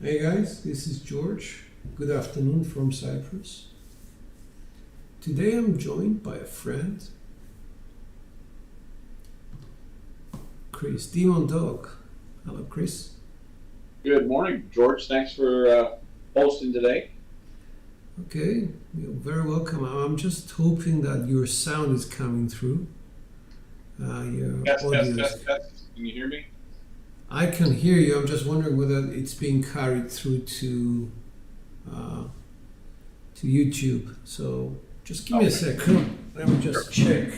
Hey guys, this is George. Good afternoon from Cyprus. Today I'm joined by a friend, Chris, Demon Dog. Hello, Chris. Good morning, George. Thanks for hosting today. Okay, you're very welcome. I'm just hoping that your sound is coming through. Your Test, audio. test, test, test. Can you hear me? I can hear you. I'm just wondering whether it's being carried through to YouTube. So just give me a second. Let me just check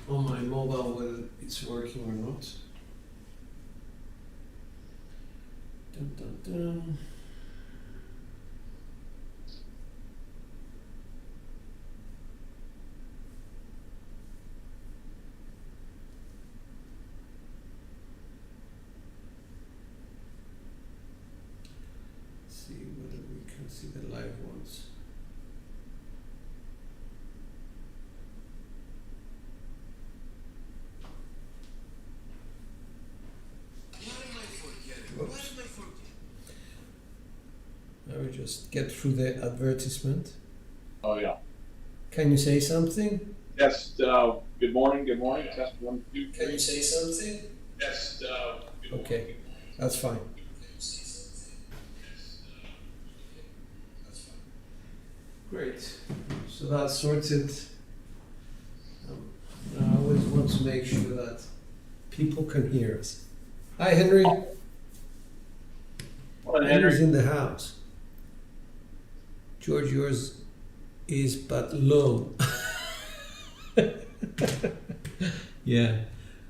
on my mobile whether it's working or not. Dun, dun, dun. See whether we can see the live ones. Whoops. Let me just get through the advertisement. Oh, yeah. Can you say something? Yes. Good morning. Good morning. Test 1, 2, 3. Can you say something? Yes. Good morning. Okay, that's fine. Great. So that's sorted. I always want to make sure that people can hear us. Hi, Henry. Morning, Henry's Henry. in the house. George, yours is but low. Yeah,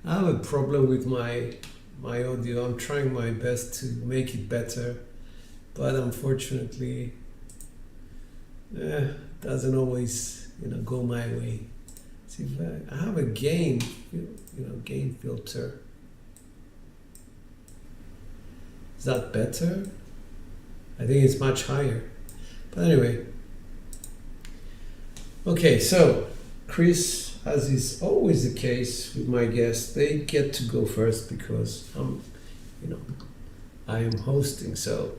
I have a problem with my audio. I'm trying my best to make it better, but unfortunately, doesn't always go my way. See, if I have a gain filter. Is that better? I think it's much higher. But anyway. Okay, so Chris, as is always the case with my guests, they get to go first because I am hosting. So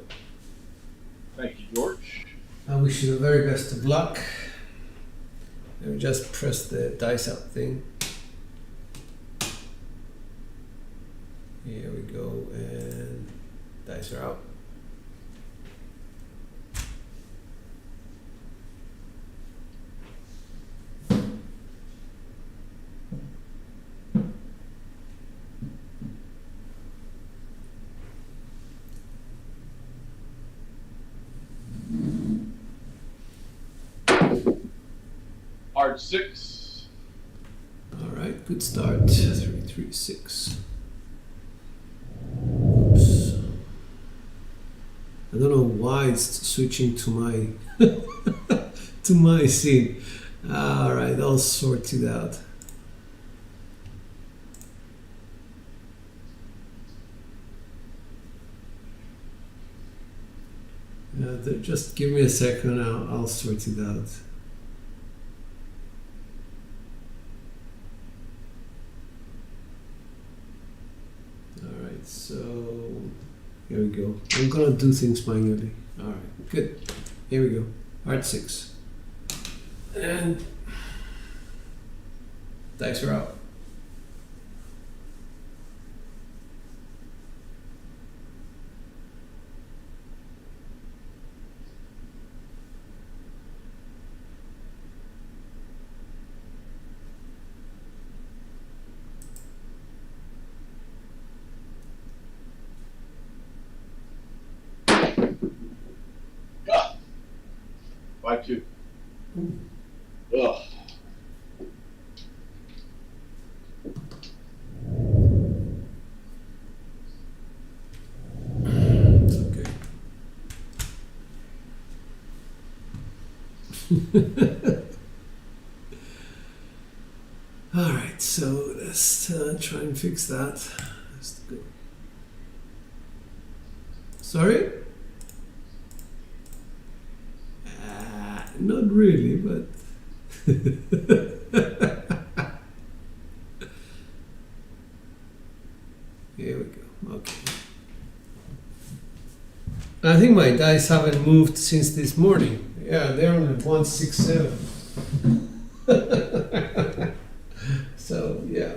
Thank you, George. I wish you the very best of luck. Let me just press the dice out thing. Here we go, and dice are out. Hard 6. All right, good start. 3, 3, 6. Oops. I don't know why it's switching to my to my scene. All right, I'll sort it out. Just give me a second. I'll sort it out. So here we go. I'm gonna do things manually. All right, good. Here we go. Hard 6, and dice are out. Ah, 5, 2. Ugh. It's okay. All right, so let's try and fix that. Let's go. Sorry? Not really, but Here we go. Okay. I think my dice haven't moved since this morning. Yeah, they're on 167. So, yeah.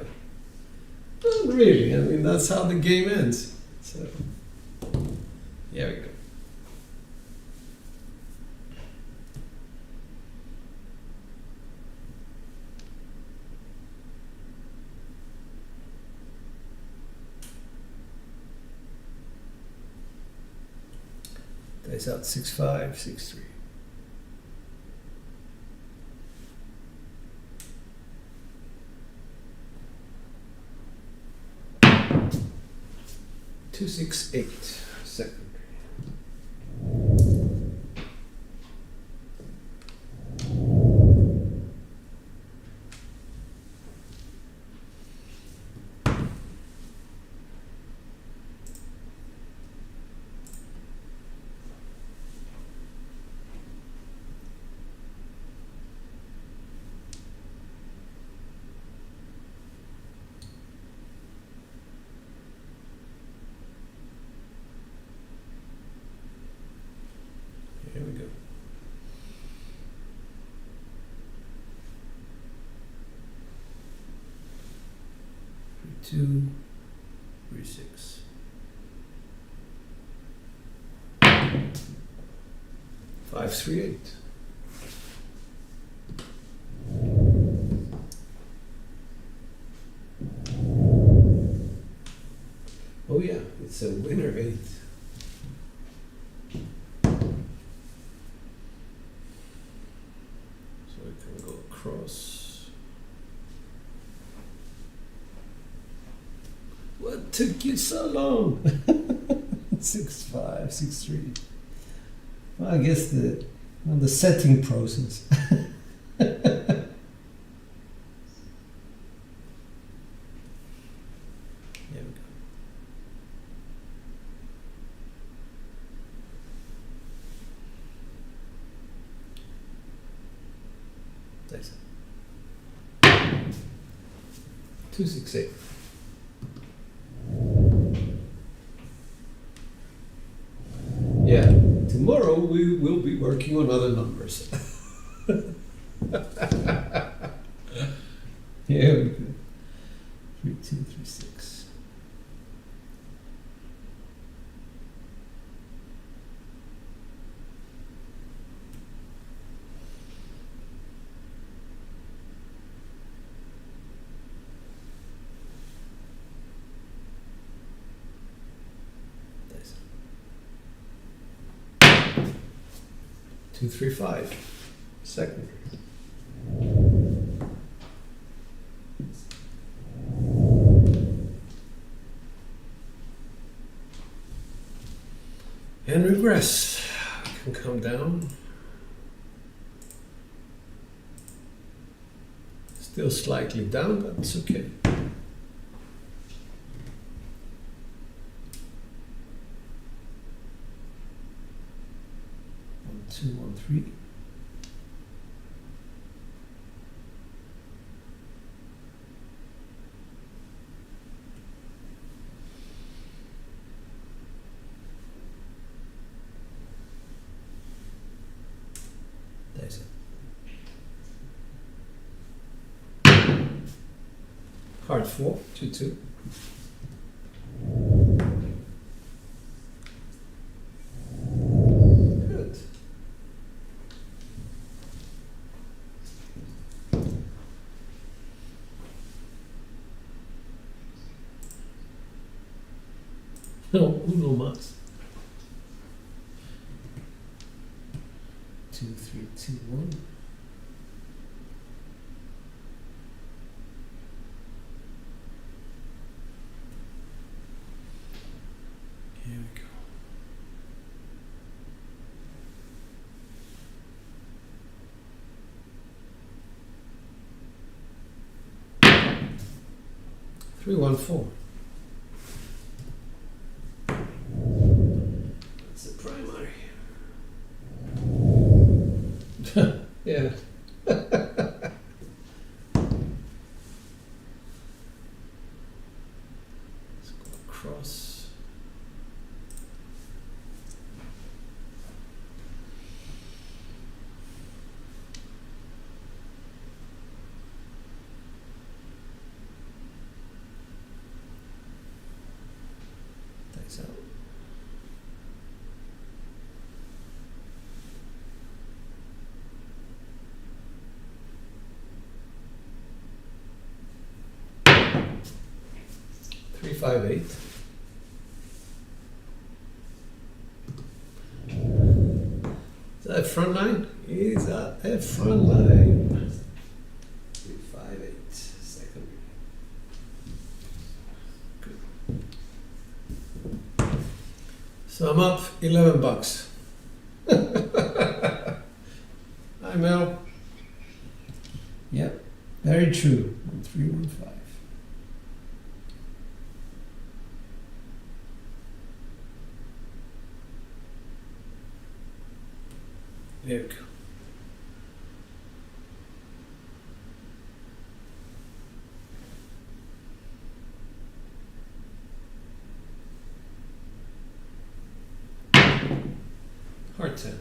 Not really. I mean, that's how the game ends. So, here we go. Dice out 6-5, 6-3. Two, 6, 8. Second. Here we go. 2, 3, 6. 5, 3, 8. Oh yeah, it's a winner 8. So I can go across. What took you so long? 6-5, 6-3. Well, I guess the setting process. There we go. Nice. 2, 6, 8. Yeah, tomorrow we will be working on other numbers. Here we go. 3, 2, 3, 6. Nice. 2, 3, 5. Second. And regress. Can come down. Still slightly down, but it's okay. 2, 1, 3. That's it. Card 4, 2, 2. Good. No, uno más. 2, 3, 2, 1. Here we go. Three, 1, 4. That's the primary. Yeah. Let's go across. Dies out. Three, 5, 8. Is that front line? Is that a front line? 3, 5, 8. Second. Good. So I'm up $11. Hi Mel. Yep, very true. 1315. There we go. Hard 10.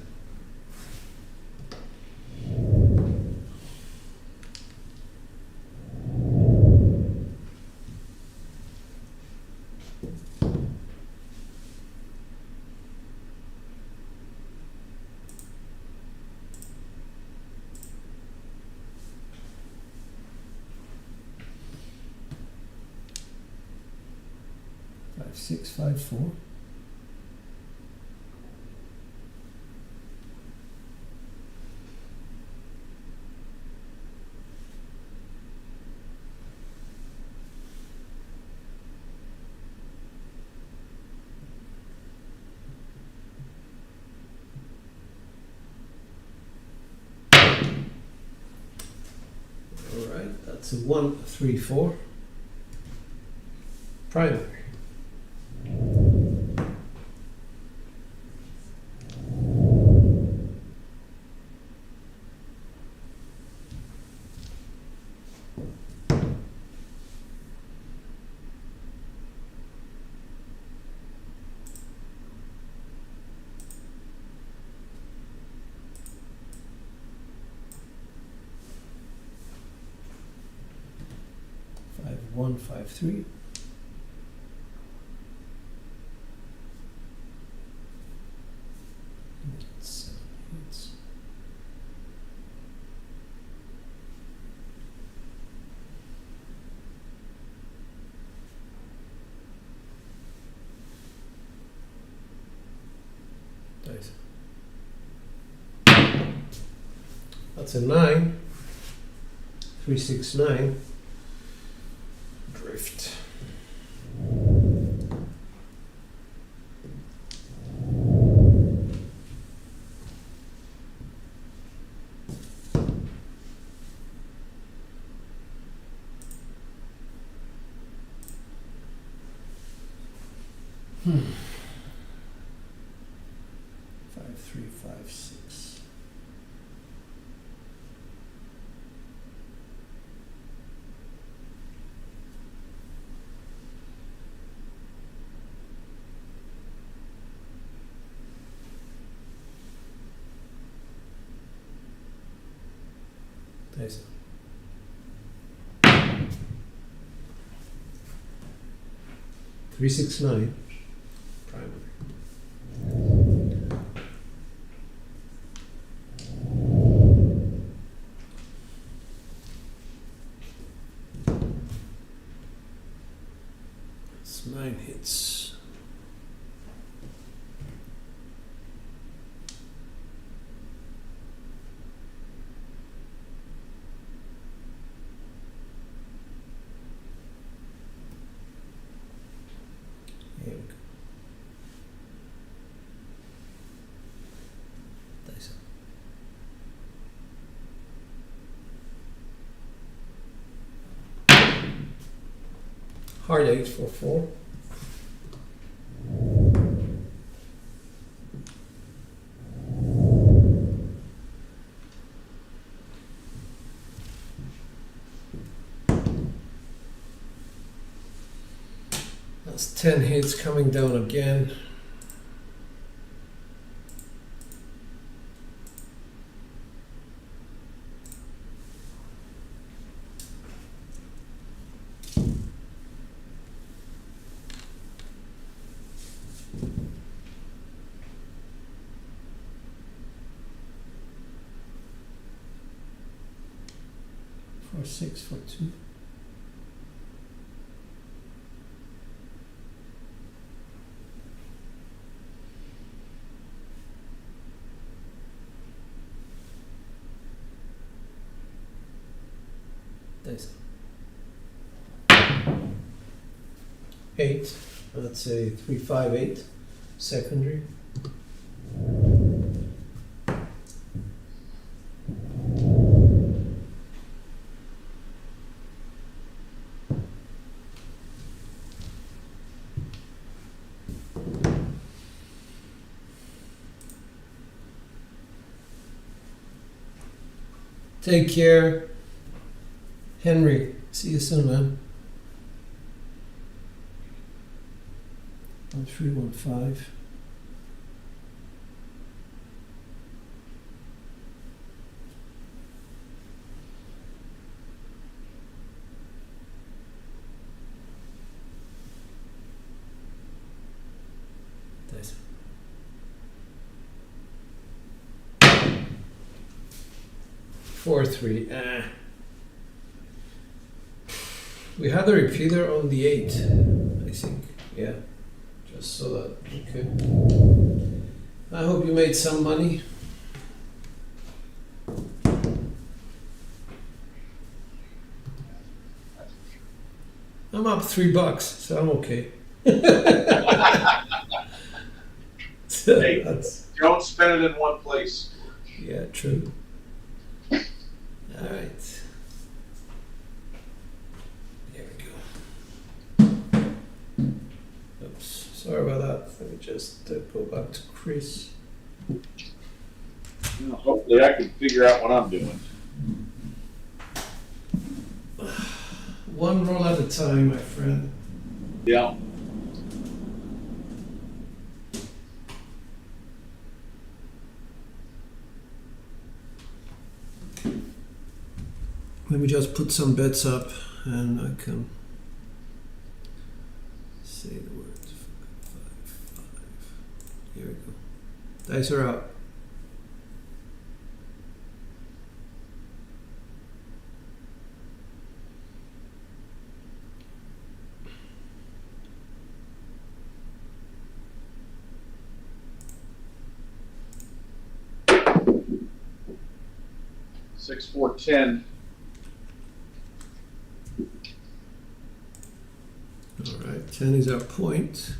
Five, 6, 5, 4. All right, that's a 1, 3, 4. Primary. Five, 1, 5, 3. Seven, 8. Nice. That's a 9. 3, 6, 9. Drift. Hmm. 5, 3, 5, 6. Nice. 3, 6, 9. Primary. It's 9 hits. Here we go. Nice. Hard 8 for 4. That's 10 hits coming down again. For 6 for 2. Nice. 8. Let's say 3, 5, 8. Secondary. Take care, Henry. See you soon, man. 1315. Nice. Four, 3. We had a repeater on the 8, I think. Yeah. Just so that. Okay. I hope you made some money. I'm up $3, so I'm okay. So Hey, that's, don't spend it in one place. yeah, true. All right. There we go. Oops, sorry about that. Let me just go back to Chris. Hopefully I can figure out what I'm doing. One roll at a time, my friend. Yeah. Let me just put some bets up and I can say the word. 5, 5. Here we go. Dice are out. Six, 4, 10. All right, 10 is our point.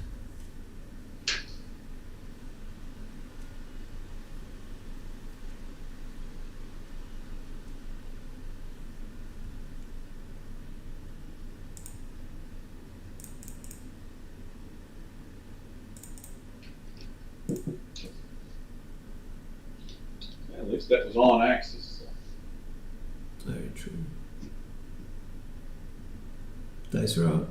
Yeah, at least that was on axis. So. Very true. Dice are out.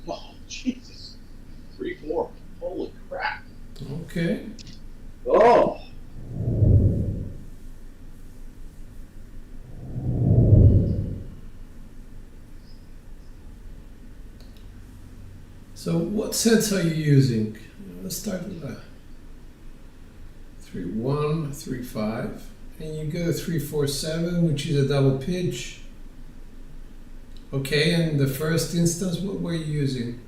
Oh, Jesus. 3, 4. Holy crap. Okay. Oh. So what sets are you using? Let's start with that. 3, 1, 3, 5. And you go 3, 4, 7, which is a double pitch. Okay, and the first instance, what were you using?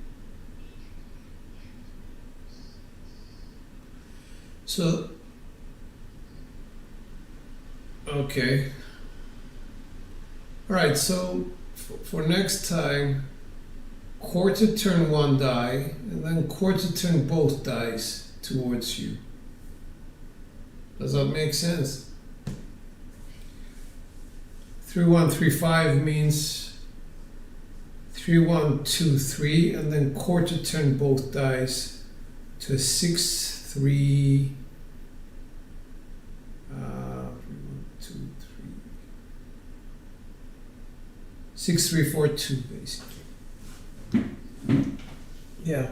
So, okay. All right, so for next time, quarter turn one die, and then quarter turn both dice towards you. Does that make sense? 3, 1, 3, 5 means 3, 1, 2, 3, and then quarter turn both dice to 6, 3, 6-3-4-2 basically. Yeah.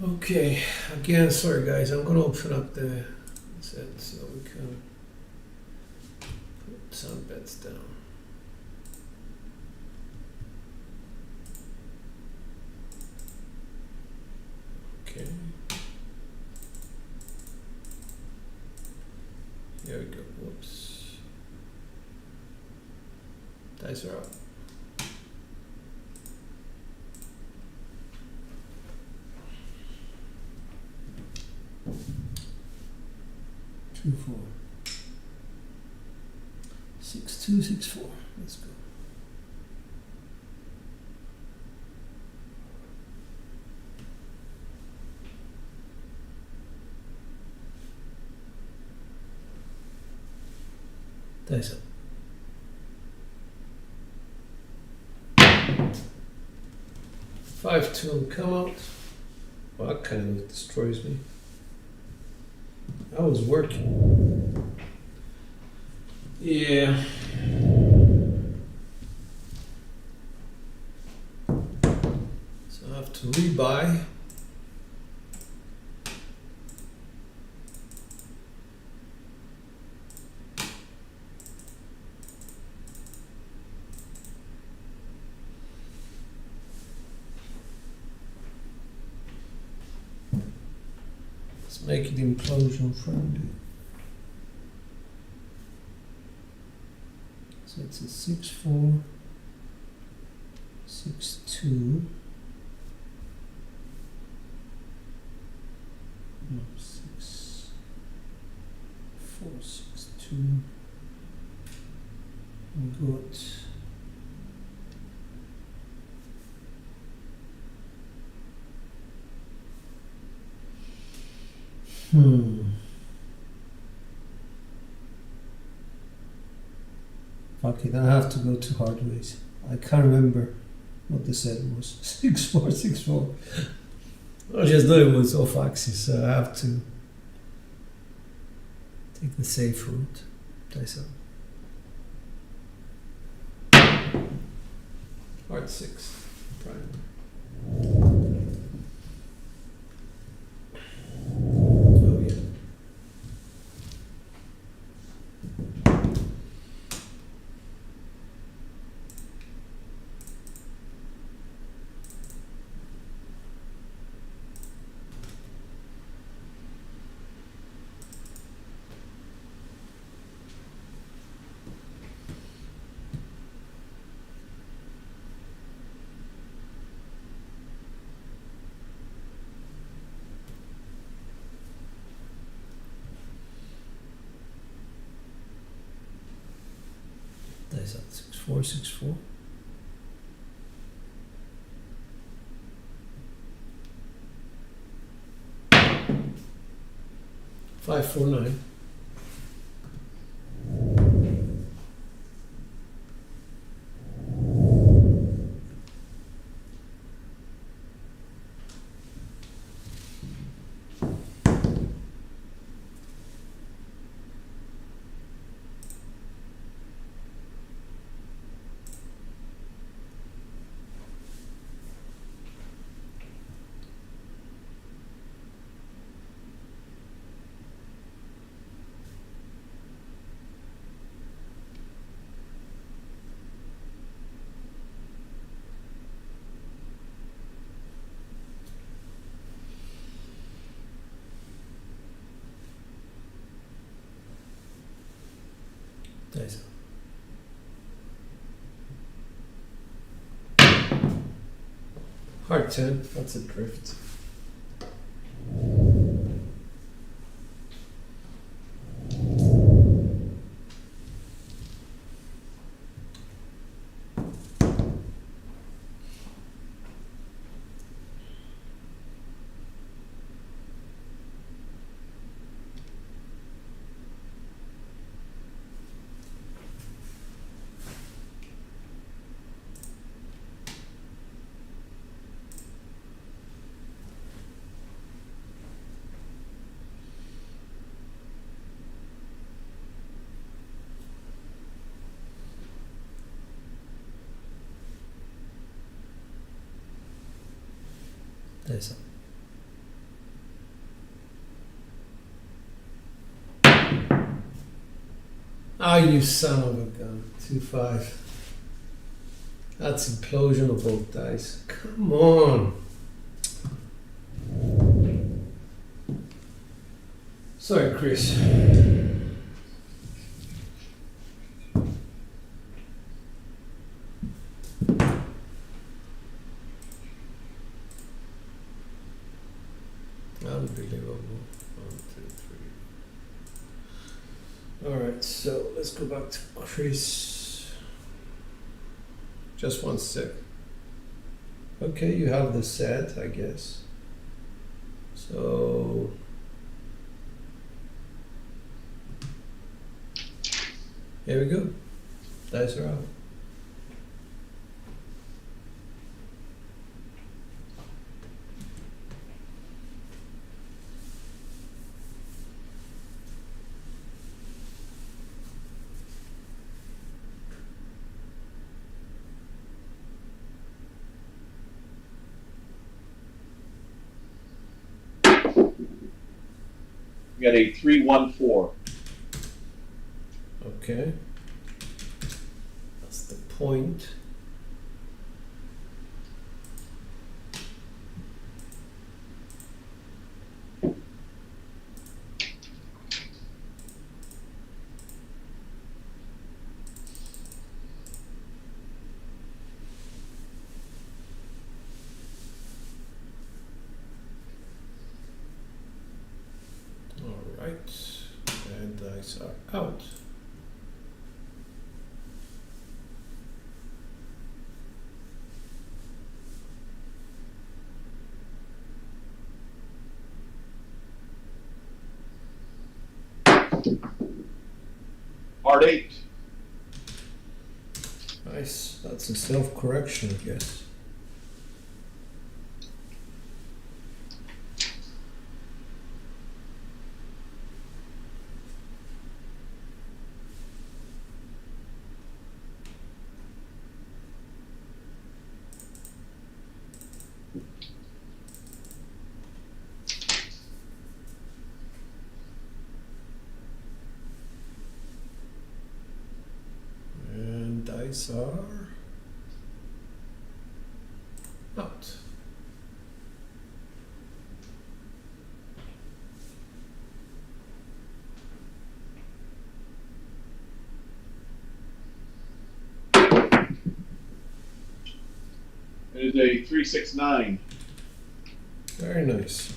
Okay, again, sorry guys, I'm gonna open up the set so we can put some bets down. Okay. Here we go. Whoops. Dice are up. Two, 4. 6, 2, 6, 4. Let's go. Dice up. 5, 2, come out. Well, that kind of destroys me. I was working. Yeah. So I have to rebuy. Let's make it implosion friendly. So it's a 6, 4, 6, 2. No, 6, 4, 6, 2. We got Fuck it, I have to go to hard ways. I can't remember what the set was. 6, 4, 6, 4. I just know it was off axis, so I have to take the safe route. Dice up. Hard 6. Prime. Oh yeah. Dice up. 6, 4, 6, 4. 5, 4, 9. Dice up. Hard 10. That's a drift. Dice up. Ah, you son of a gun. 2-5. That's implosion of both dice. Come on. Sorry, Chris. Unbelievable. 1, 2, 3. Alright, so let's go back to Chris. Just 1 sec. Okay, you have the set, I guess. So here we go. Dice are out. We got a 3-1-4. Okay. That's the point. Alright. And dice are out. Hard 8. Nice. That's a self-correction, I guess. And dice are out. It is a 3-6-9. Very nice.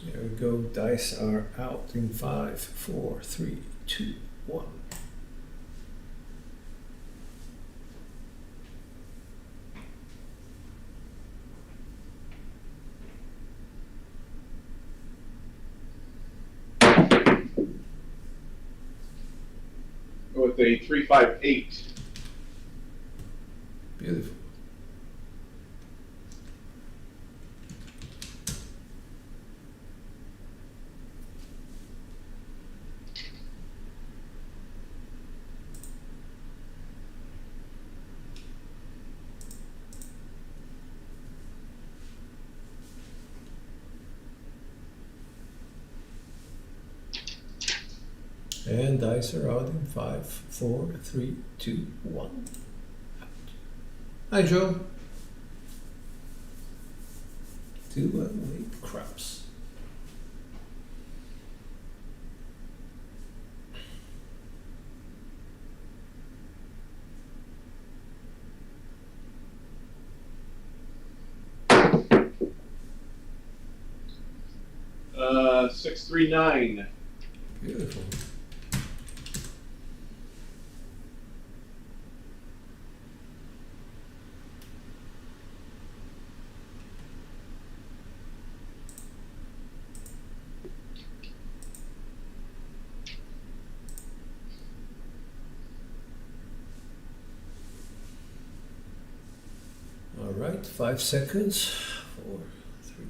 There we go. Dice are out in 5, 4, 3, 2, 1. With a 3-5-8. Beautiful. And dice are out in 5, 4, 3, 2, 1. Out. Hi, Joe. 2-8 craps. Uh, 6-3-9. Beautiful. right, 5 seconds. 4, 3,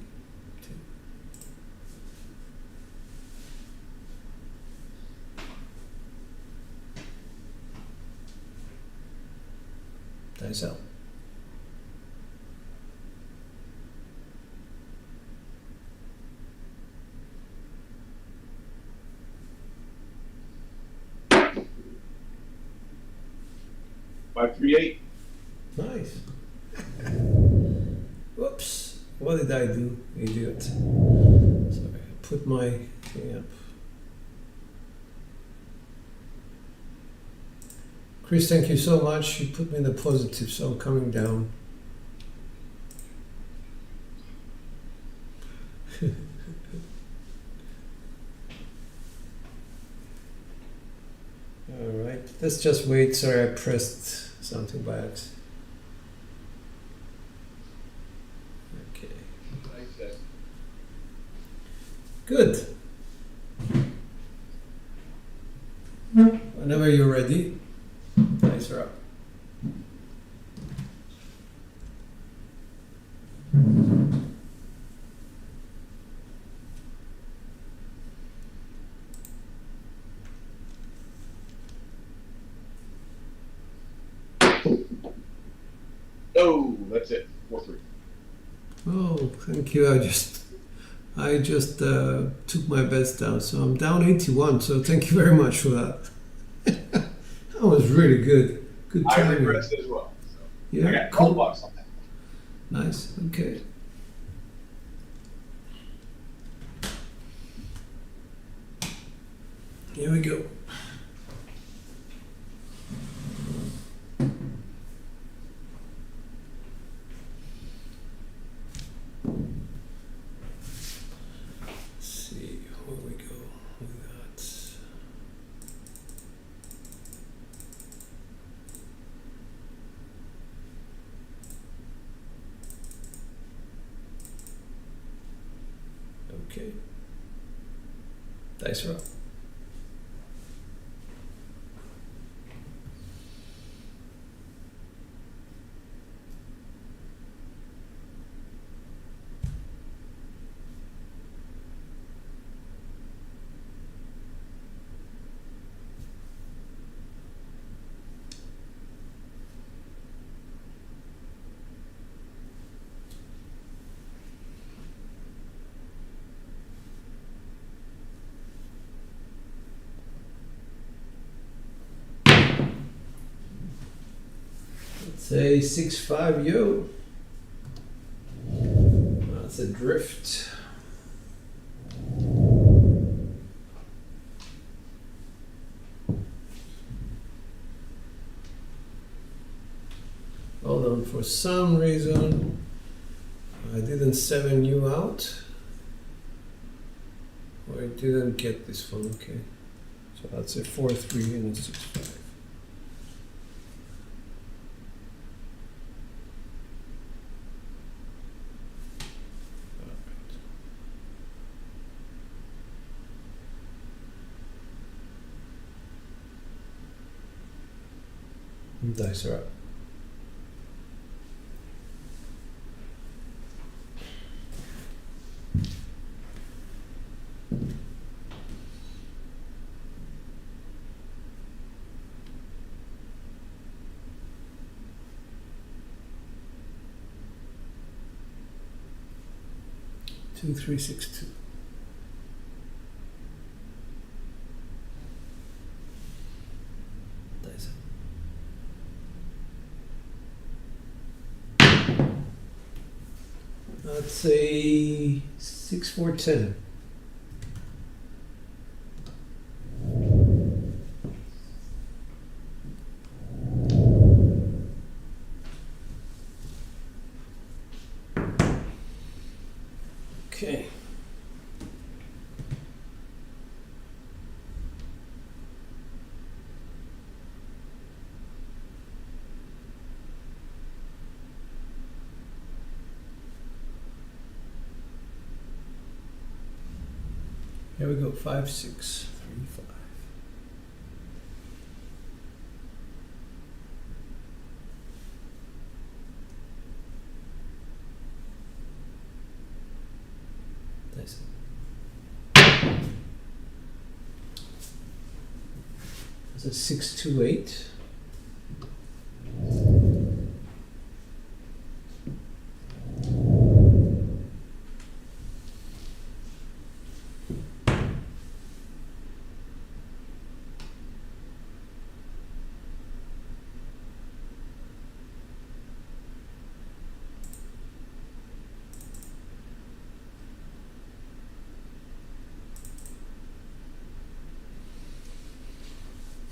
2. Dice out. Five, three, eight. Nice. Whoops. What did I do? Idiot. Sorry. I put my thing up. Chris, thank you so much. You put me in the positive, so I'm coming down. All right. Let's just wait. Sorry, I pressed something by accident. Okay. Good. Whenever you're ready, dice are up. Oh, that's it. 4-3. Oh, thank you. I just took my bets down, so I'm down 81. So thank you very much for that. That was really good. Good I timing. regressed as well. So. Yeah, I got cool. $12 on that. Nice. Okay. Here we go. Let's see where we go with that. Okay. Dice are up. Say 6-5, yo. That's a drift. Hold on, for some reason I didn't 7 you out. Or I didn't get this one, okay. So that's a 4-3 and a 6-5. Dice are up. Two, 3, 6, 2. Dice up. That's a 6, 4, 10. Okay. Here we go, 5, 6, 3, 5. Nice. Is it 628?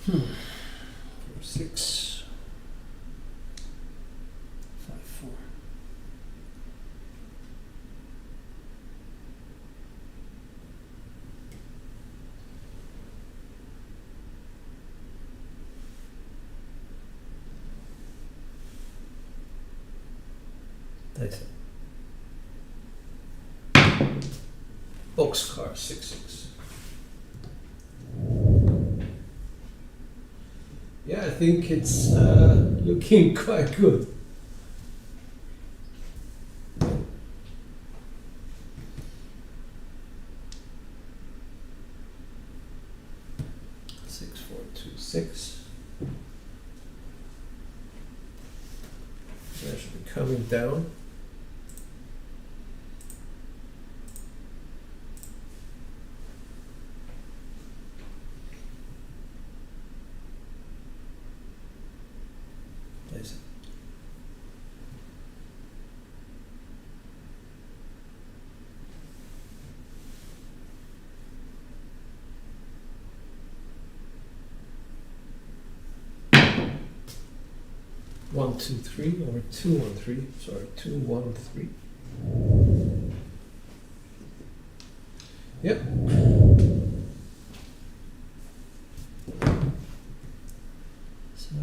Hmm. 6, 5, 4. Nice. Boxcar 6, 6. Yeah, I think it's looking quite good. Six, 4, 2, 6. So I should be coming down. Nice. One, 2, 3, or 2, 1, 3. Sorry, 2, 1, 3. Yep. So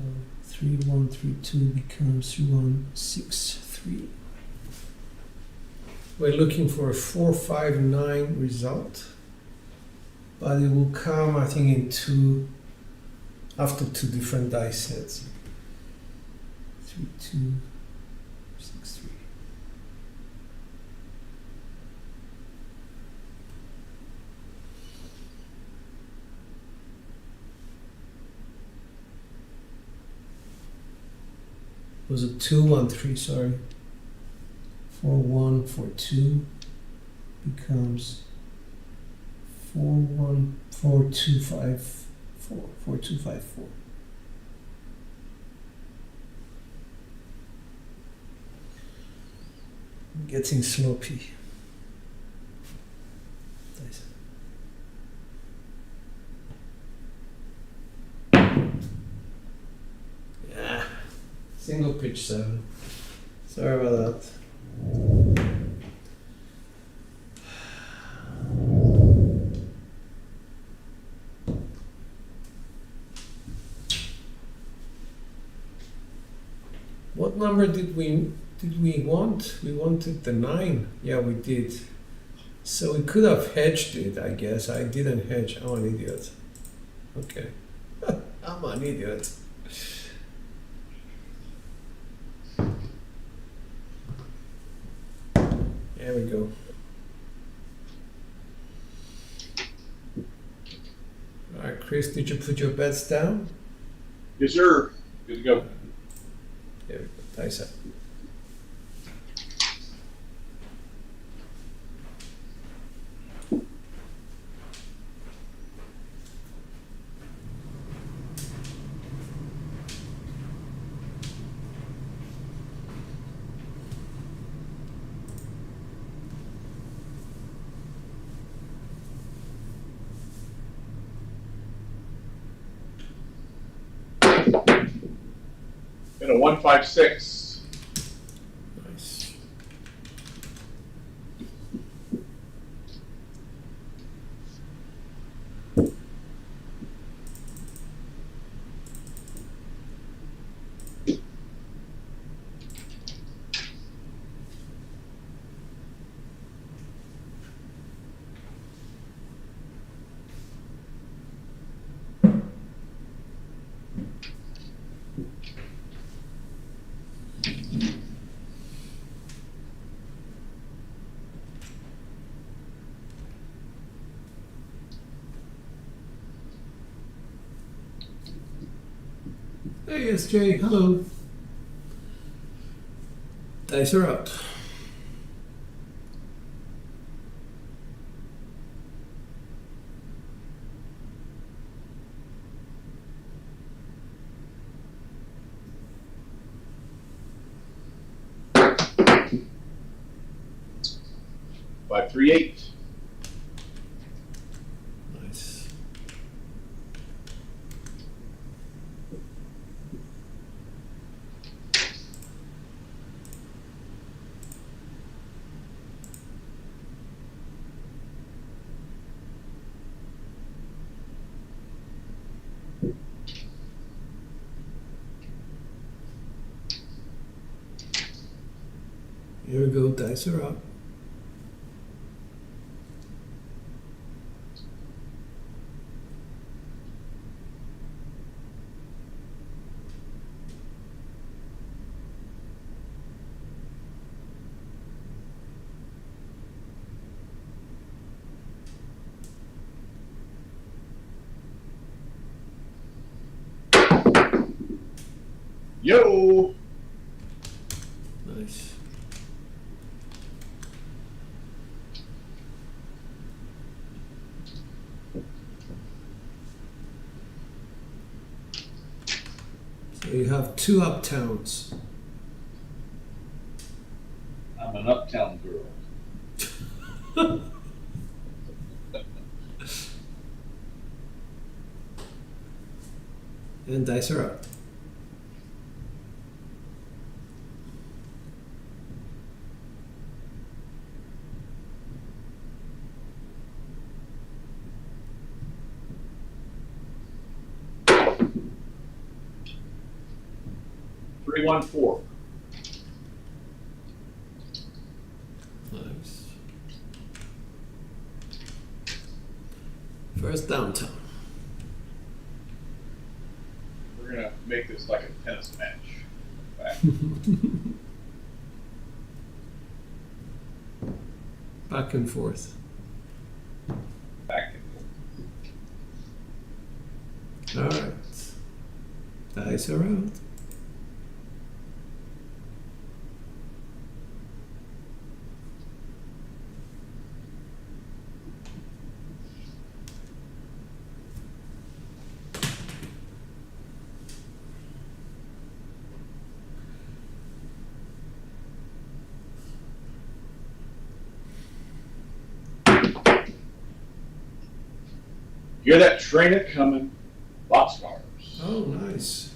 3, 1, 3, 2 becomes 1, 6, 3. We're looking for a 4, 5, 9 result, but it will come, I think, after two different dice sets. 3, 2, 6, 3. It was a 2, 1, 3, sorry. 4, 1, 4, 2 becomes 4, 1, 4, 2, 5, 4, 4, 2, 5, 4. Getting sloppy. Nice. Yeah. Single pitch 7. Sorry about that. What number did we want? We wanted the 9. Yeah, we did. So we could have hedged it, I guess. I didn't hedge. I'm an idiot. Okay. I'm an idiot. There we go. All right, Chris, did you put your bets down? Yes, sir. Good to go. There we go. Nice. And a 156. Nice. Hey, SJ, hello. Dice are up. Five, three, eight. Nice. Here we go, dice are up. Yo! Nice. So you have two uptowns. I'm an uptown girl. And dice are up. Three, one, four. Nice. First downtown. We're gonna make this like a tennis match. Back. Back and forth. Back. All right. Dice are out. Hear that train a coming? Boxcars. Oh, nice.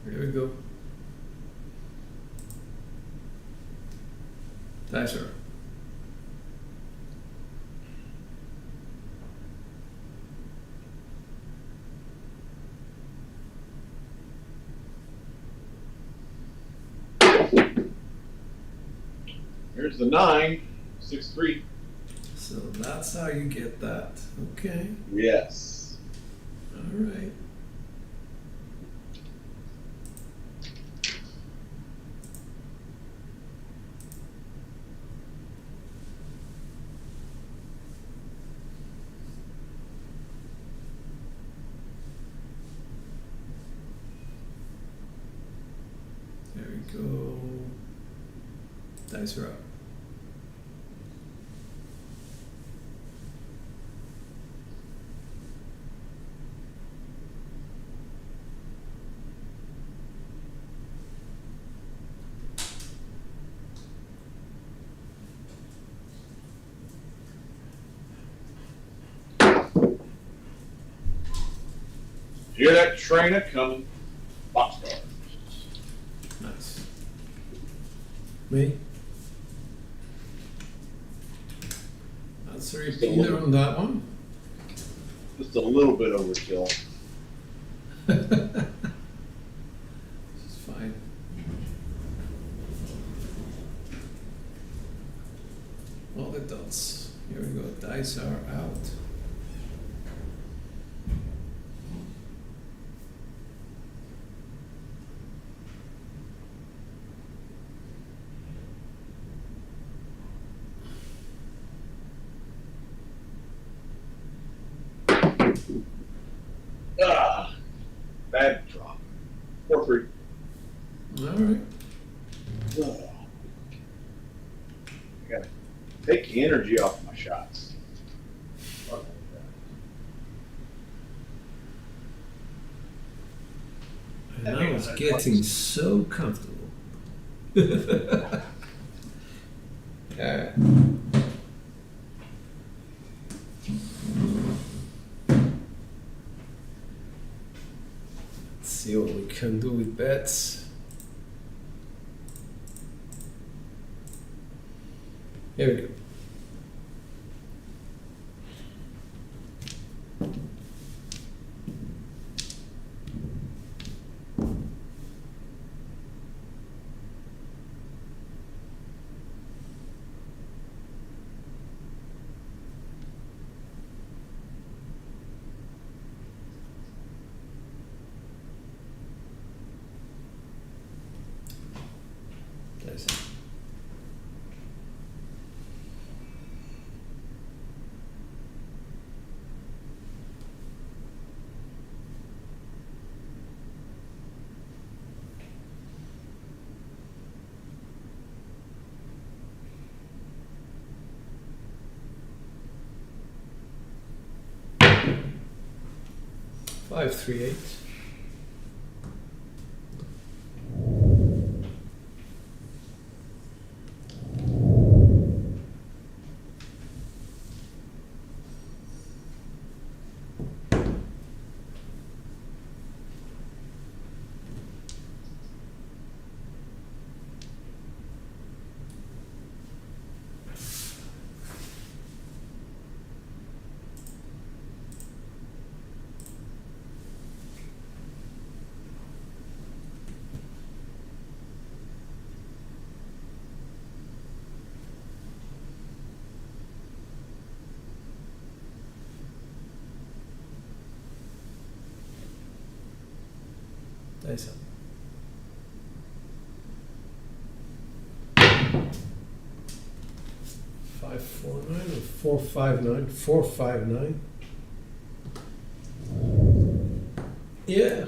Here we go. Dice are up. Here's the 9, 6, 3. So that's how you get that. Okay. Yes. All right. There we go. Dice are up. Hear that train a coming? Boxcars. Nice. Me? That's a repeater on that one. Just a little bit overkill. This is fine. All the dots. Here 4-3. All right. I gotta take the energy off my shots. And I was getting so comfortable. Yeah. Let's see what we can do with bets. Here we go. Nice. Five, 3, 8. Nice. 549 or 459? 459. Yeah.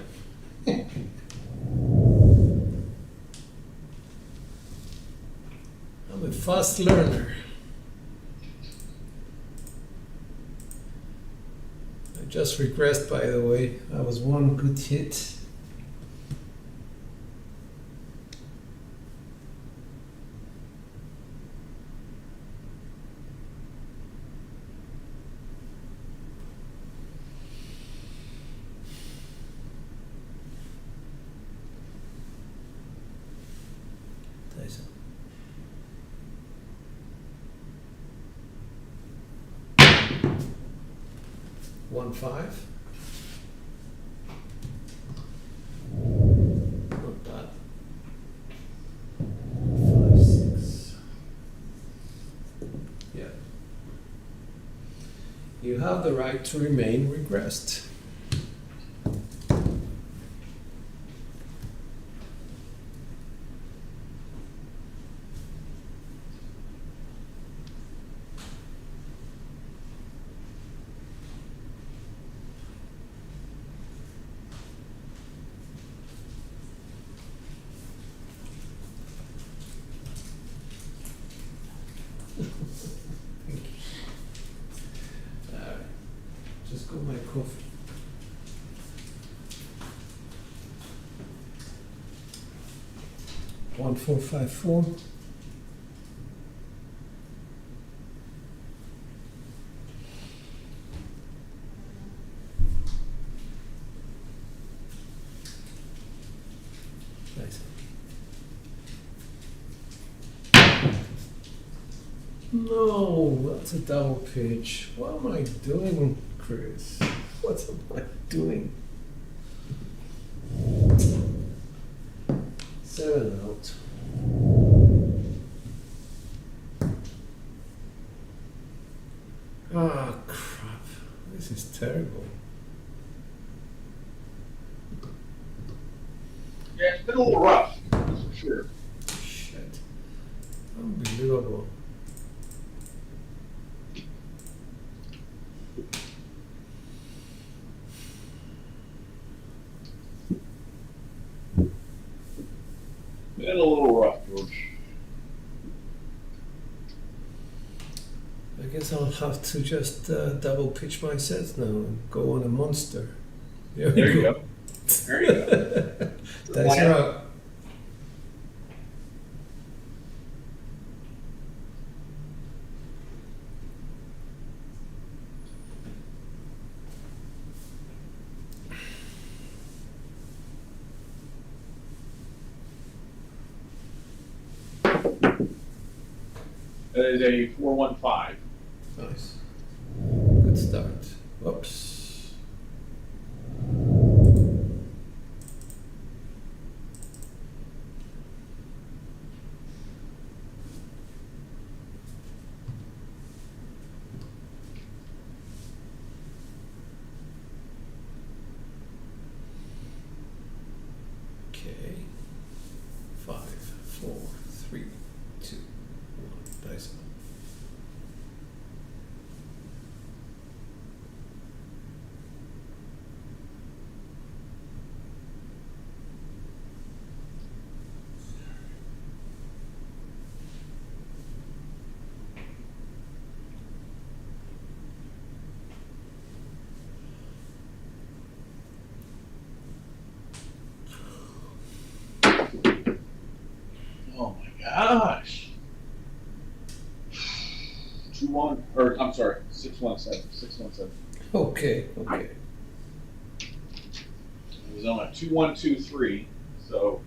I'm a fast learner. I just regressed, by the way. I was one good hit. Nice. One, 5. Not bad. 5, 6. Yeah. You have the right to remain regressed. Just got my coffee. One, 4, 5, 4. Nice. No, that's a double pitch. What am I doing, Chris? What am I doing? 7 out. Ah, crap. This is terrible. Yeah, it's been a little rough, that's for sure. Shit. Unbelievable. been a little rough, George. I guess I'll have to just double pitch my sets now and go on a monster. There you go. There you go. Dice are up. That is a 415. Nice. Good start. Whoops. Okay. 5, 4, 3, 2, 1. Dice up. Oh my gosh. 2-1, or I'm sorry, 617. 617. Okay, okay. It was on a 2-1-2-3, so.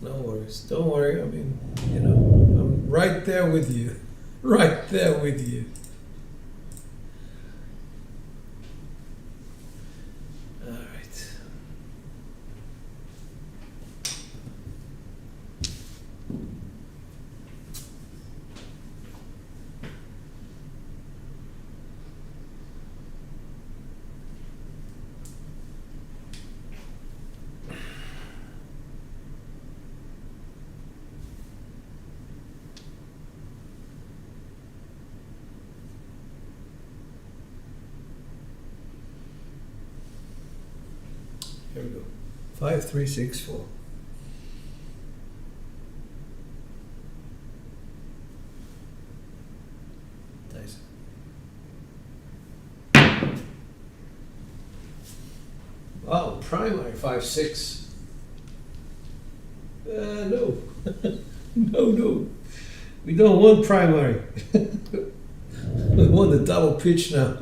No worries. Don't worry. I mean, you know, I'm right there with you. Right there with you. All right. Here we go. 5, 3, 6, 4. Dice. Oh, primary 5, 6. No. No. We don't want primary. We want the double pitch now.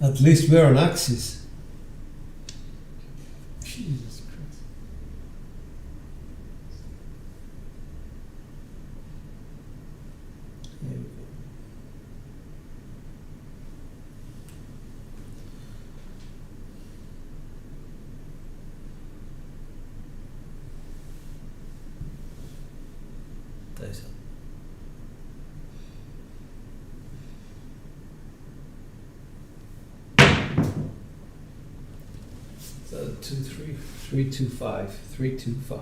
At least we're on axis. Jesus Christ. Here we go. Dice up. So 2, 3, 3, 2, 5, 3, 2, 5.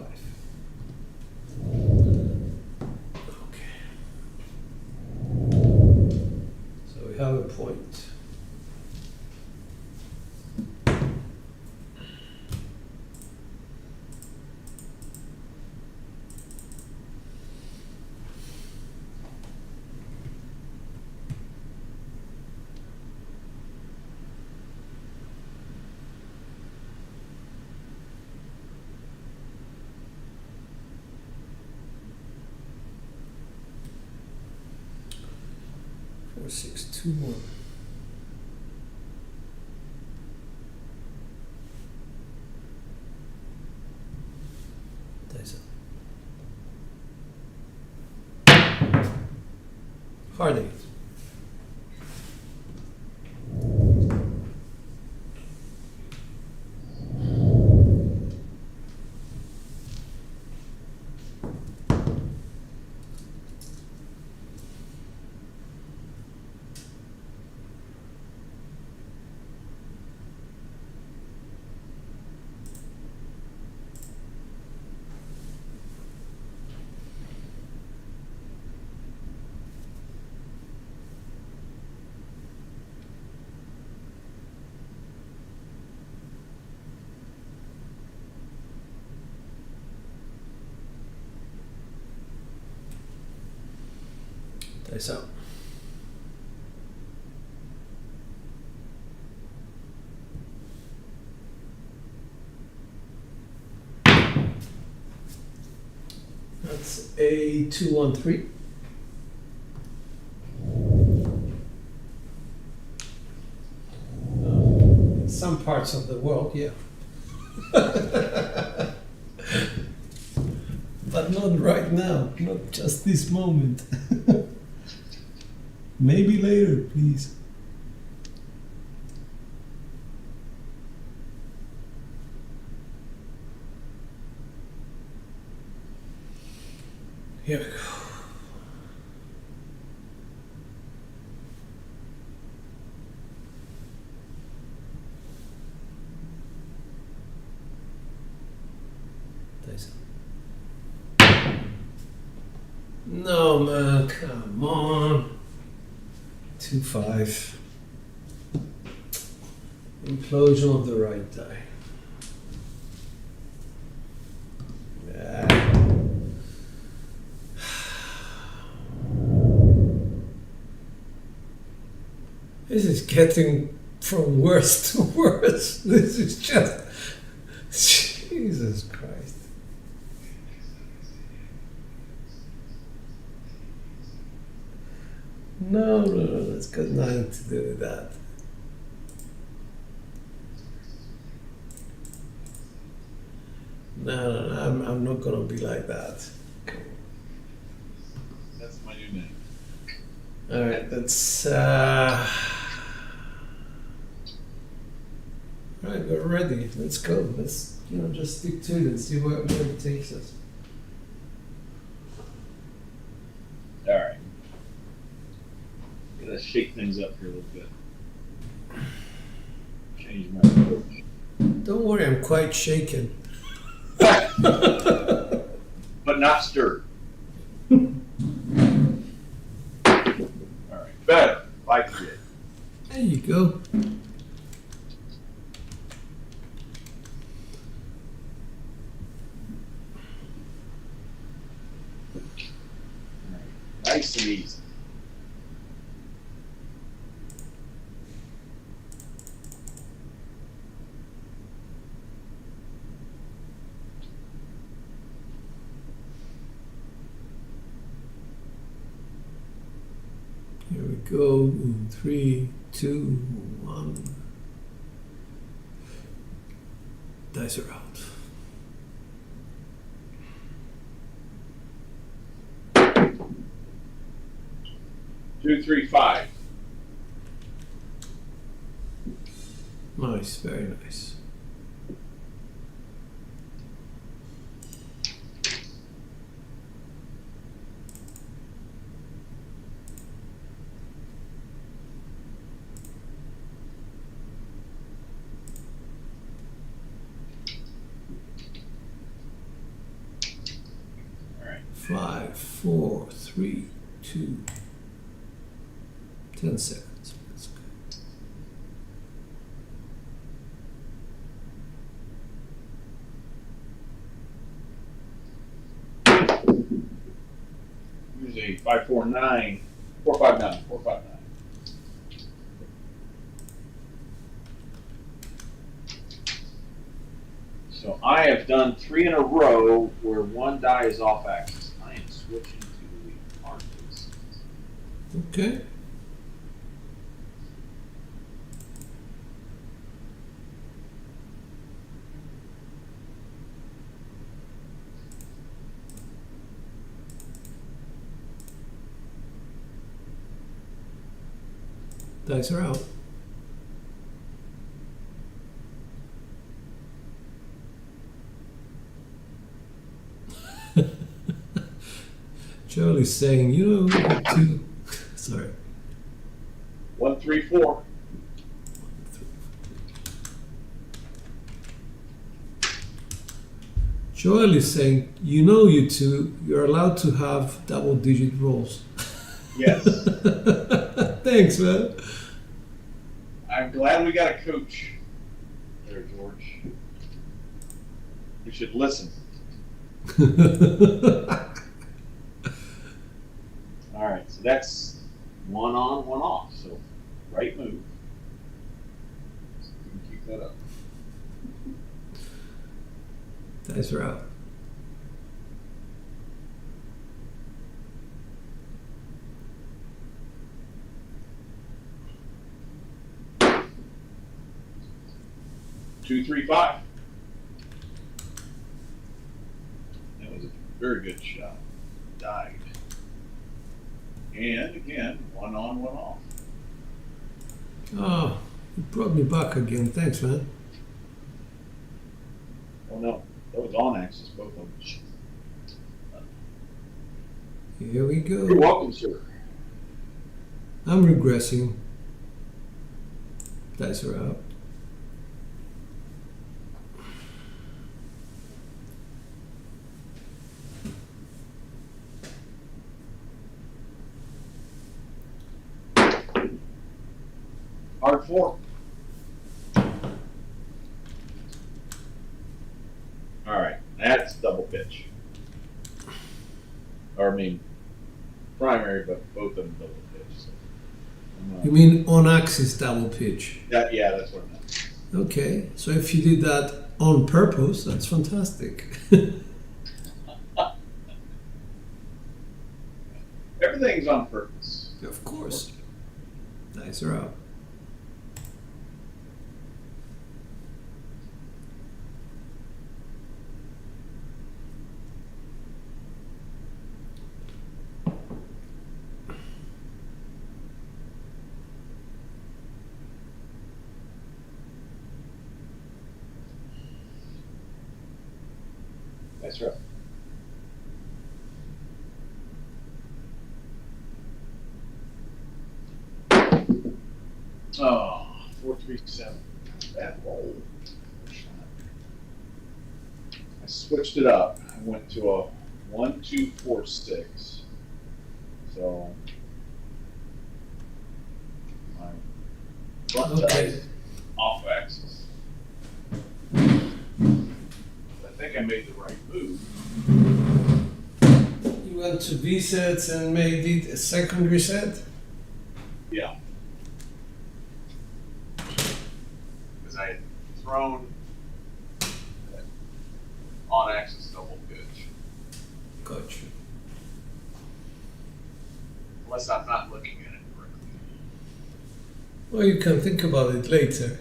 Okay. So we have a point. Four, 6, 2, 1. Dice up. Hard 8. Dice out. That's a 2-1-3. In some parts of the world, yeah. But not right now, not just this moment. Maybe later, please. Here we go. Dice. No, man, come on. 2-5. Implosion of the right die. Yeah. This is getting from worse to worse. This is just... Jesus Christ. No, it's got nothing to do with that. No, I'm not gonna be like that. That's my new name. All right, that's all right. We're ready. Let's go. Let's just stick to it and see where it takes us. All right. Gotta shake things up here a little bit. Change my approach. Don't worry, I'm quite shaken. But not stirred. All right. Better. Like it. There you go. Nice and easy. Here we go. 3, 2, 1. Dice are out. 2, 3, 5. Nice, very nice. All right. 5, 4, 3, 2. 10 seconds. That's good. Here's a 5, 4, 9. 4, 5, 9. 4, 5, 9. So I have done 3 in a row where one die is off axis. I am switching to the arches. Okay. Dice are out. Charlie's saying, two. Sorry. 1, 3, 4. Joel is saying, you two, you're allowed to have double-digit rolls. Yes. Thanks, man. I'm glad we got a coach there, George. You should listen. All right, so that's on, one off. So, right move. So you can keep that up. Dice are out. Two, three, five. That was a very good shot. Died. And again, one on, one off. Oh, you brought me back again. Thanks, man. Oh no, that was on axis, both of them. Here we You're go. welcome, sir. I'm regressing. Dice are out. Hard four. All right, that's double pitch. Or I mean, primary, but both of them double pitch. So You mean on axis double pitch? yeah, that's what I meant. Okay, so if you did that on purpose, that's fantastic. Everything's on purpose. Of course. Dice are out. That's right. Oh, 4-3-7. That roll. I switched it up. I went to a 1-2-4-6. So my front die Okay. is off axis. I think I made the right move. You went to V sets and made it a second reset? Yeah. Because I had thrown that on axis double pitch. Gotcha. Unless I'm not looking at it correctly. Well, you can think about it later.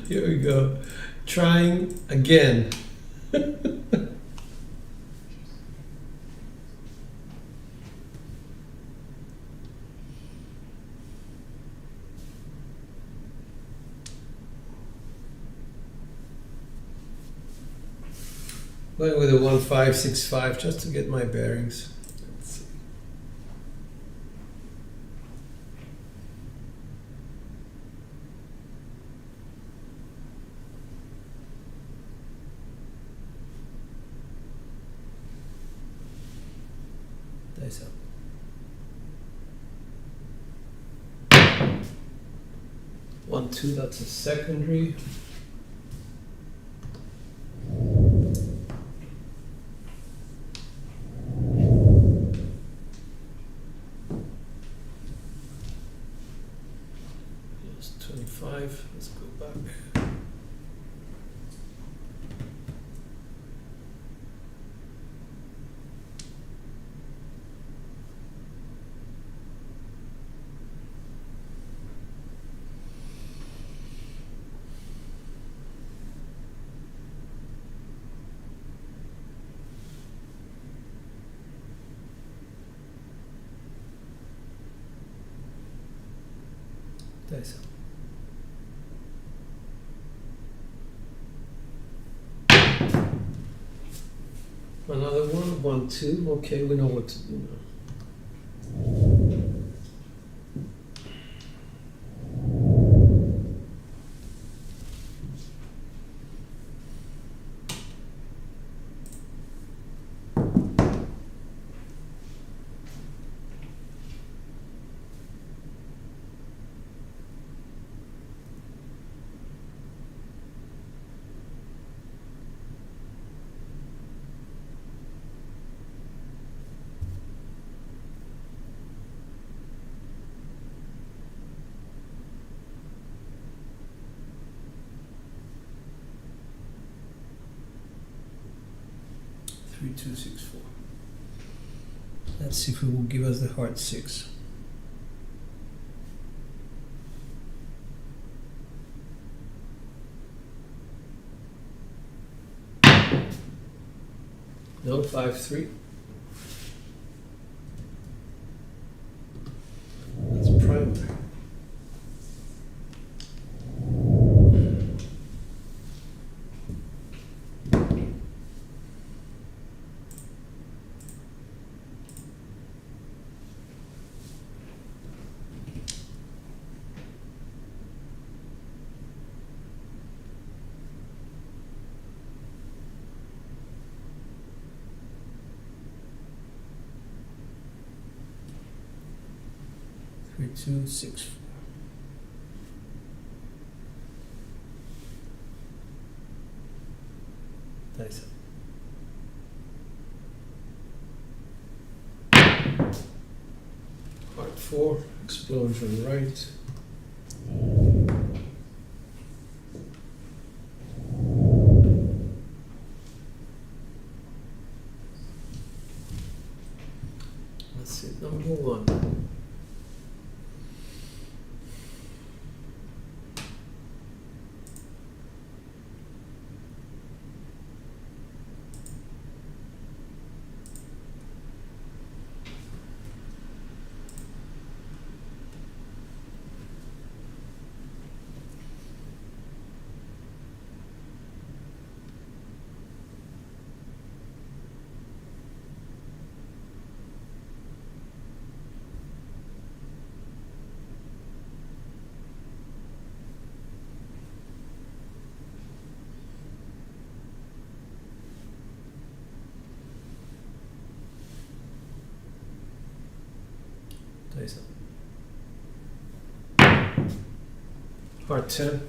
Here we go. Trying again. Going with a 1-5-6-5 just to get my bearings. Let's see. Dice up. 1-2, that's a secondary. Plus 25, let's go back. Dice up. Another one, 1-2. Okay, we know what to do now. 3264. Let's see if it will give us the hard 6. No, 5-3. That's primary. Three, 2, 6, 4. Dice up. Hard 4, explosion right. That's it, number 1. Dice up. Hard 10.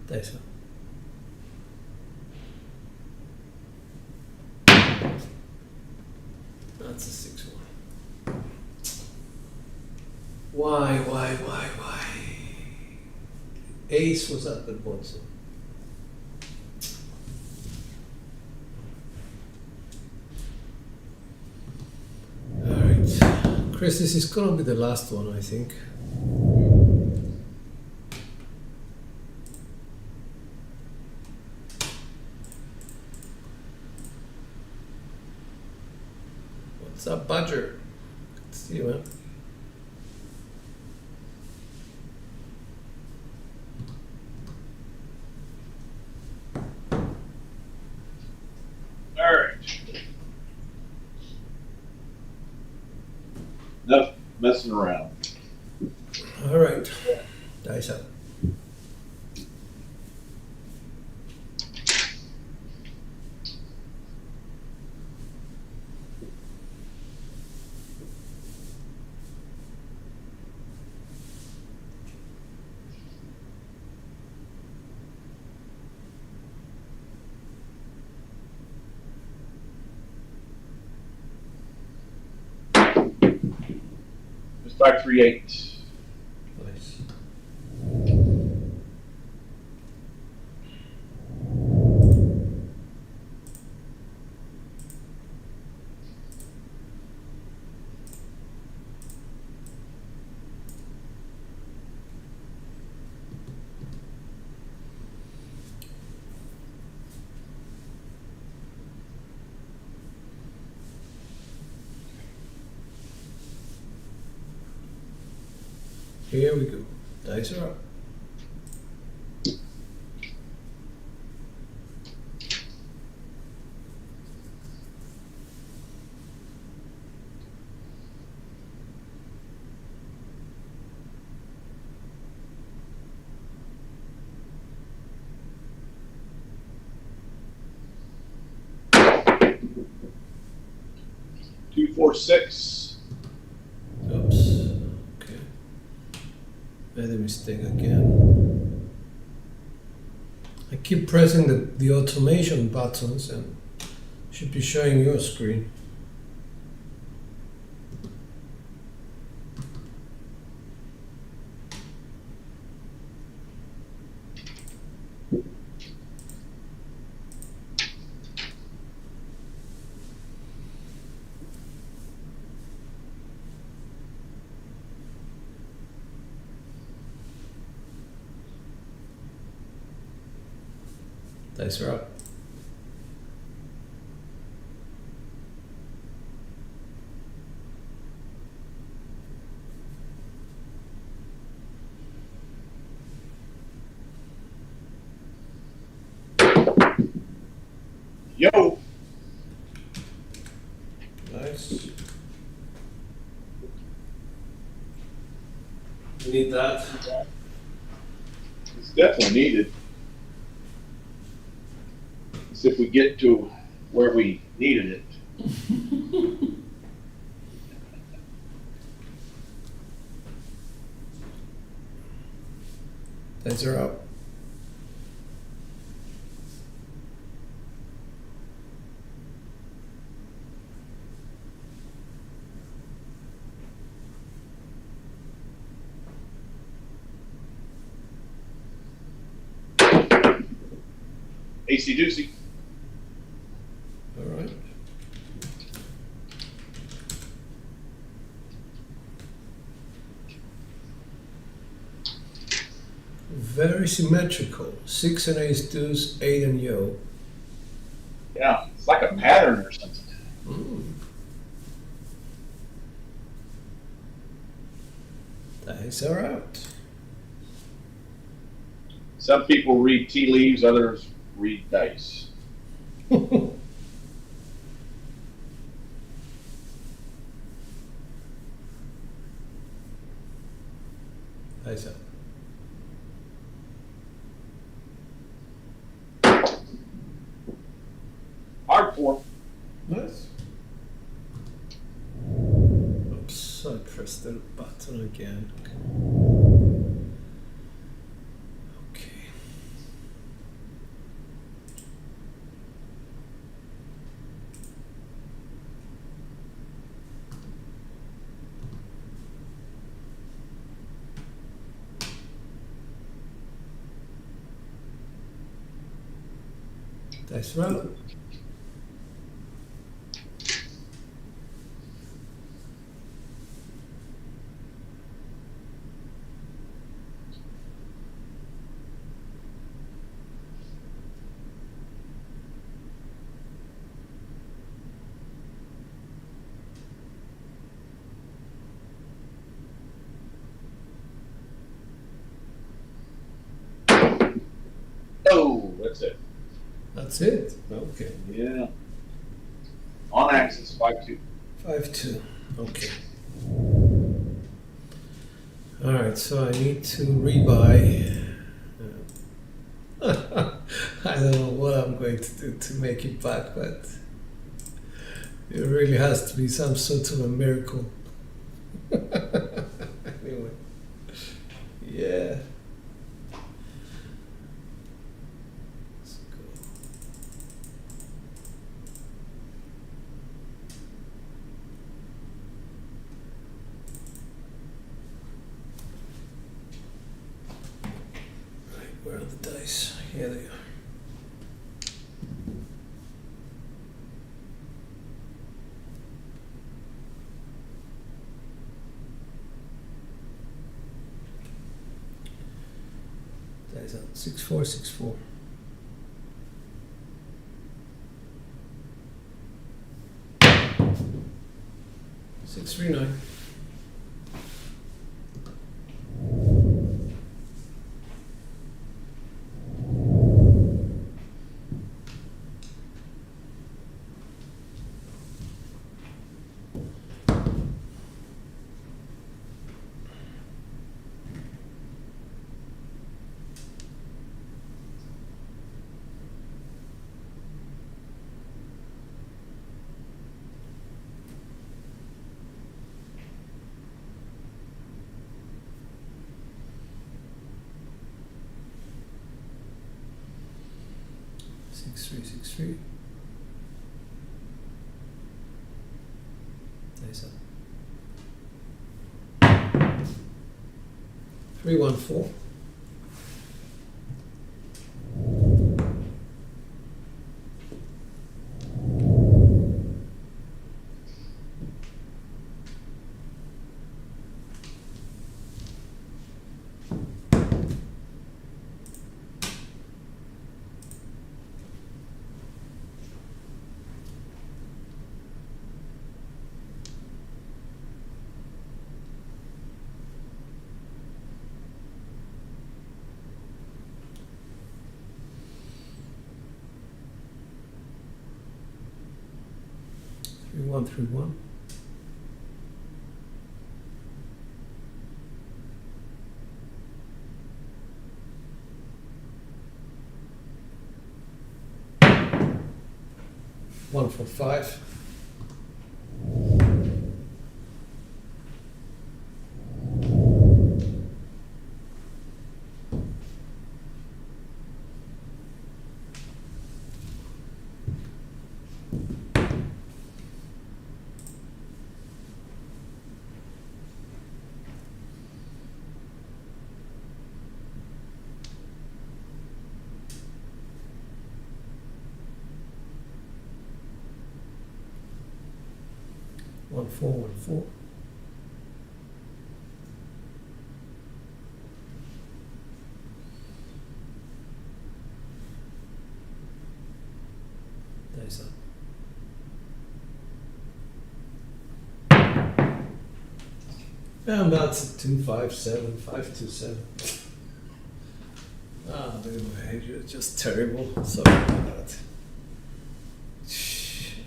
Dice up. That's a 6-1. Why? Ace was up at once. Alright. Chris, this is gonna be the last one, I think. What's up, Badger? Good to see you, man. All right. Enough messing around. All right. Dice up. Just 538. Nice. Here we go. Dice are up. 246. Oops. Okay. Made a mistake again. I keep pressing the automation buttons and should be showing your screen. Dice are up. Yo, Nice. We need that. it's definitely needed. Let's see if we get to where we needed it. Dice are up. AC Doocy. All right. Very symmetrical. 6 and ace deuce, 8 and yo. Yeah, it's like a pattern or something. Mm. Dice are out. Some people read tea leaves, others read dice. Dice up. Hard for. Nice. Oops, I pressed the button again. Okay. Dice roll. Oh, that's it. That's it. Okay. Yeah. On axis, 5-2. 5-2. Okay. All right, so I need to rebuy. I don't know what I'm going to do to make it back, but it really has to be some sort of a miracle. Anyway, yeah. Let's go. Right, where are the dice? Here they are. Dice out. 6-4, 6-4. Six, 3, 9. 6363. Nice up. 314. One through one. One for five. One four, one four. Nice up. And that's a 257, 527. Ah, the behavior is just terrible. Sorry about that. Shit.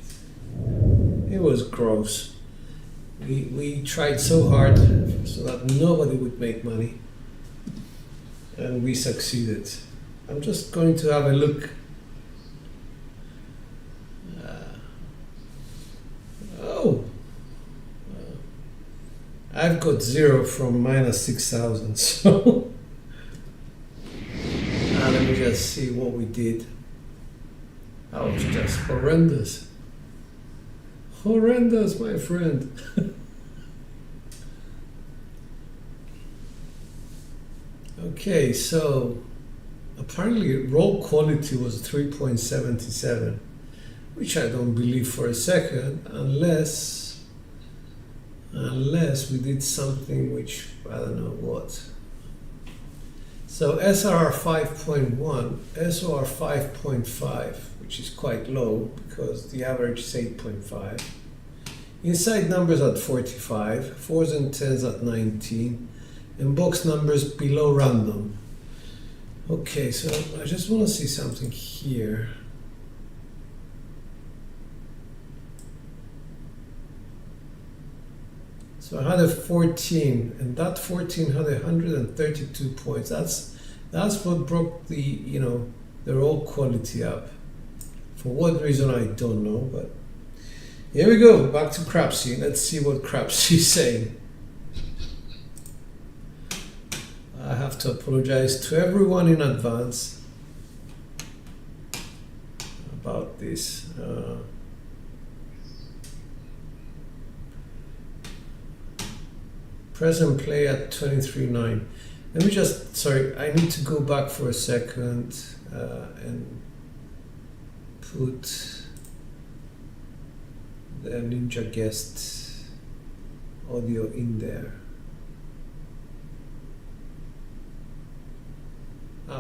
It was gross. We tried so hard so that nobody would make money, and we succeeded. I'm just going to have a look. I've got 0 from minus 6,000, so let me just see what we did. That was just horrendous. Horrendous, my friend. Okay, so apparently roll quality was 3.77, which I don't believe for a second, unless we did something which I don't know what. So SRR 5.1, SOR 5.5, which is quite low because the average is 8.5. Inside numbers at 45, 4s and 10s at 19, and box numbers below random. Okay, so I just want to see something here. So I had a 14, and that 14 had 132 points. That's what broke the the roll quality up. For what reason I don't know, but here we go. Back to Crapsee. Let's see what Crapsee is saying. I have to apologize to everyone in advance about this. Press and play at 23.9. Let me just, sorry, I need to go back for a second and put the Ninja Guest audio in there.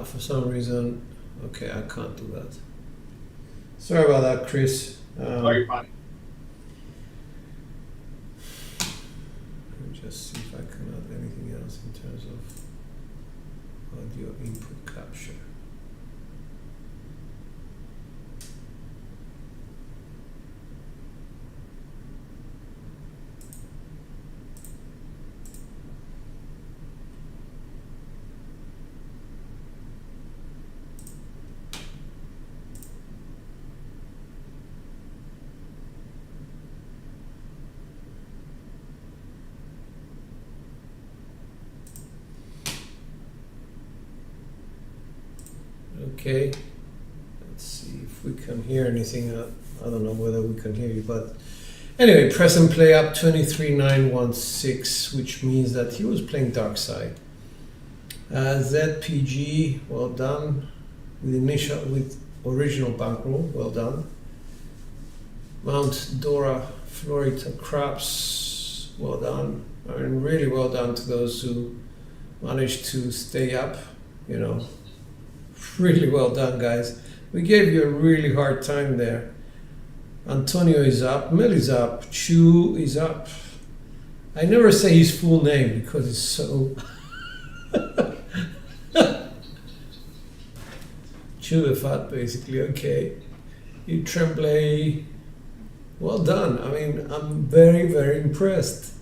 For some reason, okay, I can't do that. Sorry about that, Chris. Oh, you're fine. Let me just see if I can add anything else in terms of audio input capture. Okay, let's see if if we can hear anything. I don't know whether we can hear you, but anyway, press and play up 23,916, which means that he was playing dark side. ZPG, well done. With original bankroll, well done. Mount Dora, Florida Craps, well done. I mean, really well done to those who managed to stay up, you know. Really well done, guys. We gave you a really hard time there. Antonio is up, Mel is up, Chu is up. I never say his full name because it's so... Chu the Fat, basically, okay. You Tremblay, well done. I mean, I'm very, very impressed.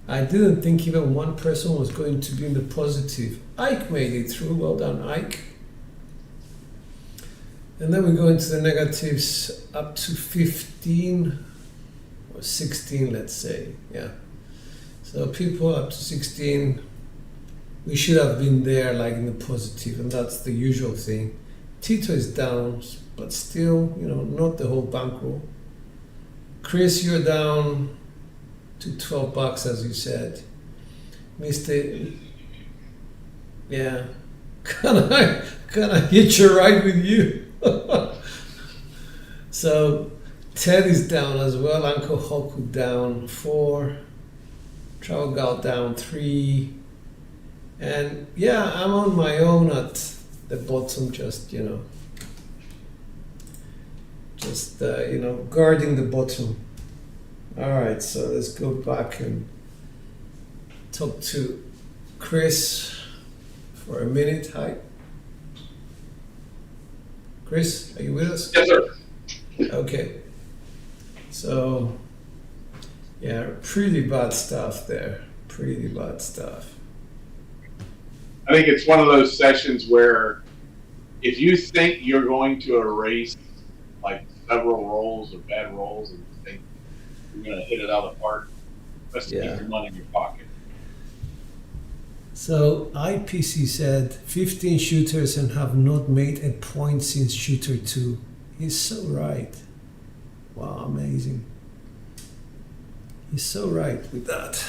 I didn't think even one person was going to be in the positive. Ike made it through, well done, Ike. And then we go into the negatives up to 15 or 16, let's say, yeah. So people up to 16, we should have been there like in the positive, and that's the usual thing. Tito is down, but still, you know, not the whole bankroll. Chris, you're down to $12, as you said. Mr. Yeah, can I hitch a ride with you? So Ted is down as well. Uncle Hoku down 4. Travel Gal down 3. And yeah, I'm on my own at the bottom, just, you know, guarding the bottom. All right, so let's go back and talk to Chris for a minute. Hi. Chris, are you with us? Yes, sir. Okay. So, yeah, pretty bad stuff there. Pretty bad stuff. I think it's one of those sessions where if you think you're going to erase like several rolls or bad rolls and you think you're going to hit it out of the park, best to keep your money in your pocket. So IPC said 15 shooters and have not made a point since shooter 2. He's so right. Wow, amazing. He's so right with that.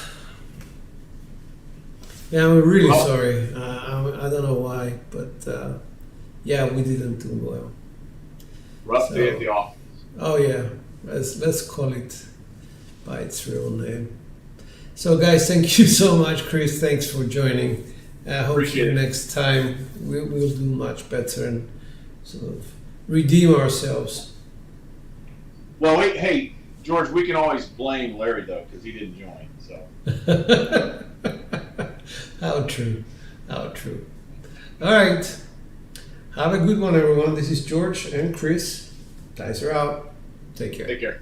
Yeah, I'm really sorry. I don't know why, but yeah, we didn't do well. Rough day at the office. Oh yeah, let's call it by its real name. So guys, thank you so much, Chris. Thanks for joining. Hopefully next time we'll do much better and sort of redeem ourselves. Well, hey, George, we can always blame Larry though because he didn't join. So. How true. How true. All right. Have a good one, everyone. This is George and Chris. Guys are out. Take care. Take care.